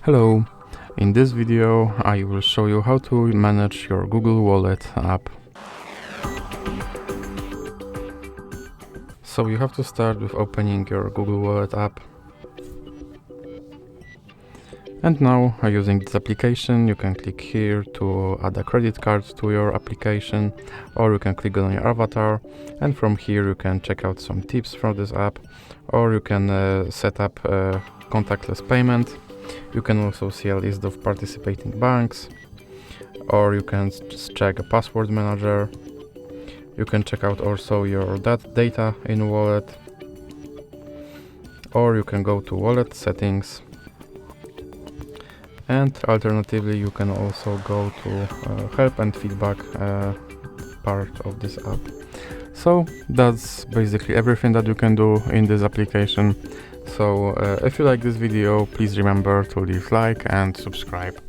Hello, in this video I will show you how to manage your Google Wallet app. So you have to start with opening your Google Wallet app. And now, using this application, you can click here to add a credit card to your application, or you can click on your avatar, and from here you can check out some tips from this app, or you can set up contactless payment. You can also see a list of participating banks, or you can just check a password manager. You can check out also your data in wallet, or you can go to wallet settings, and alternatively you can also go to help and feedback part of this app. So that's basically everything that you can do in this application. So if you like this video, please remember to leave like and subscribe.